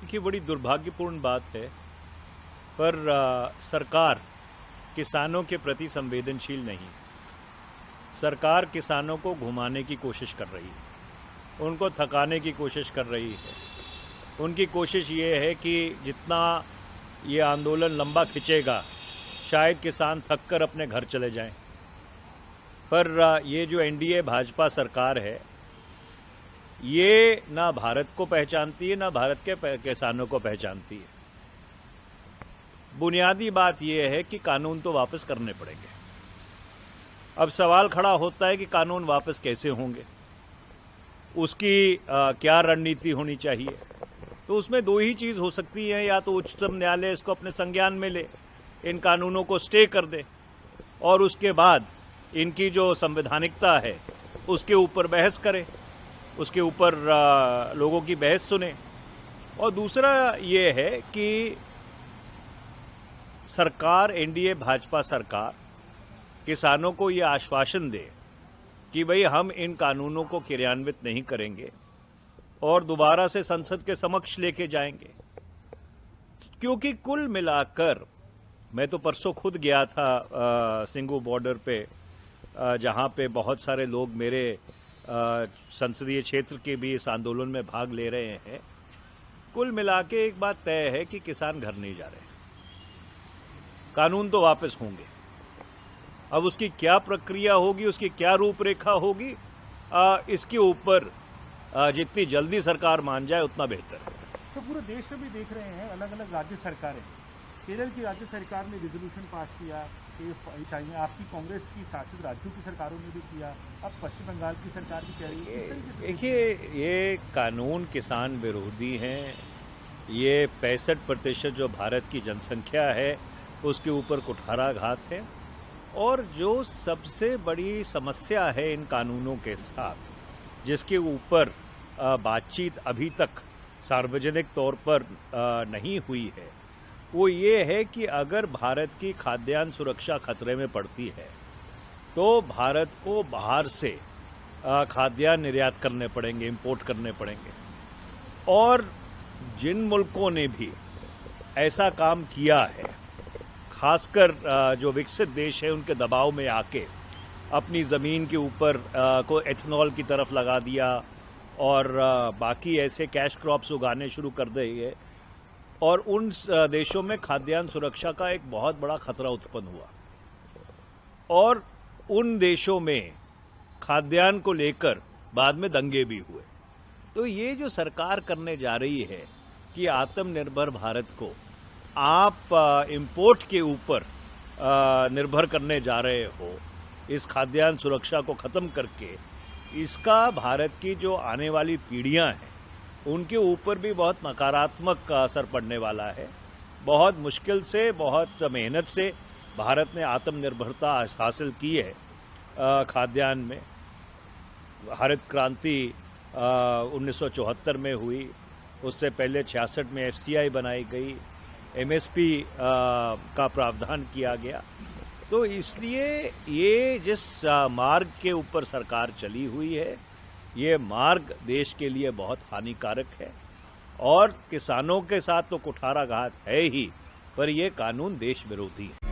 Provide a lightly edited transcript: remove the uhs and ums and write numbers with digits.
देखिए, बड़ी दुर्भाग्यपूर्ण बात है, पर सरकार किसानों के प्रति संवेदनशील नहीं। सरकार किसानों को घुमाने की कोशिश कर रही है, उनको थकाने की कोशिश कर रही है। उनकी कोशिश ये है कि जितना ये आंदोलन लंबा खिंचेगा, शायद किसान थक कर अपने घर चले जाएं। पर ये जो एनडीए भाजपा सरकार है, ये ना भारत को पहचानती है, ना भारत के किसानों को पहचानती है। बुनियादी बात यह है कि कानून तो वापस करने पड़ेंगे। अब सवाल खड़ा होता है कि कानून वापस कैसे होंगे, उसकी क्या रणनीति होनी चाहिए। तो उसमें दो ही चीज़ हो सकती है, या तो उच्चतम न्यायालय इसको अपने संज्ञान में ले, इन कानूनों को स्टे कर दे, और उसके बाद इनकी जो संवैधानिकता है उसके ऊपर बहस करे, उसके ऊपर लोगों की बहस सुने। और दूसरा ये है कि सरकार, एनडीए भाजपा सरकार किसानों को ये आश्वासन दे कि भाई हम इन कानूनों को क्रियान्वित नहीं करेंगे और दोबारा से संसद के समक्ष लेके जाएंगे। क्योंकि कुल मिलाकर, मैं तो परसों खुद गया था सिंगू बॉर्डर पे, जहां पे बहुत सारे लोग मेरे संसदीय क्षेत्र के भी इस आंदोलन में भाग ले रहे हैं। कुल मिला के एक बात तय है कि किसान घर नहीं जा रहे, कानून तो वापस होंगे। अब उसकी क्या प्रक्रिया होगी, उसकी क्या रूपरेखा होगी, इसके ऊपर जितनी जल्दी सरकार मान जाए उतना बेहतर है। तो पूरे देश में भी देख रहे हैं, अलग अलग राज्य सरकारें, केरल की राज्य सरकार ने रिजोल्यूशन पास किया कि चाहिए, आपकी कांग्रेस की शासित राज्यों की सरकारों ने भी किया, अब पश्चिम बंगाल की सरकार भी कह रही है। देखिए, ये कानून किसान विरोधी हैं। ये 65% जो भारत की जनसंख्या है उसके ऊपर कुठाराघात है। और जो सबसे बड़ी समस्या है इन कानूनों के साथ, जिसके ऊपर बातचीत अभी तक सार्वजनिक तौर पर नहीं हुई है, वो ये है कि अगर भारत की खाद्यान्न सुरक्षा खतरे में पड़ती है तो भारत को बाहर से खाद्यान्न निर्यात करने पड़ेंगे, इंपोर्ट करने पड़ेंगे। और जिन मुल्कों ने भी ऐसा काम किया है, खासकर जो विकसित देश है, उनके दबाव में आके अपनी ज़मीन के ऊपर को एथेनॉल की तरफ लगा दिया और बाकी ऐसे कैश क्रॉप्स उगाने शुरू कर दिए, और उन देशों में खाद्यान्न सुरक्षा का एक बहुत बड़ा खतरा उत्पन्न हुआ। और उन देशों में खाद्यान्न को लेकर बाद में दंगे भी हुए। तो ये जो सरकार करने जा रही है कि आत्मनिर्भर भारत को आप इंपोर्ट के ऊपर निर्भर करने जा रहे हो, इस खाद्यान्न सुरक्षा को ख़त्म करके, इसका भारत की जो आने वाली पीढ़ियां हैं उनके ऊपर भी बहुत नकारात्मक असर पड़ने वाला है। बहुत मुश्किल से, बहुत मेहनत से भारत ने आत्मनिर्भरता हासिल की है खाद्यान्न में। हरित क्रांति 1974 में हुई, उससे पहले 66 में FCI बनाई गई, MSP का प्रावधान किया गया। तो इसलिए ये जिस मार्ग के ऊपर सरकार चली हुई है, ये मार्ग देश के लिए बहुत हानिकारक है। और किसानों के साथ तो कुठाराघात है ही, पर ये कानून देश विरोधी है।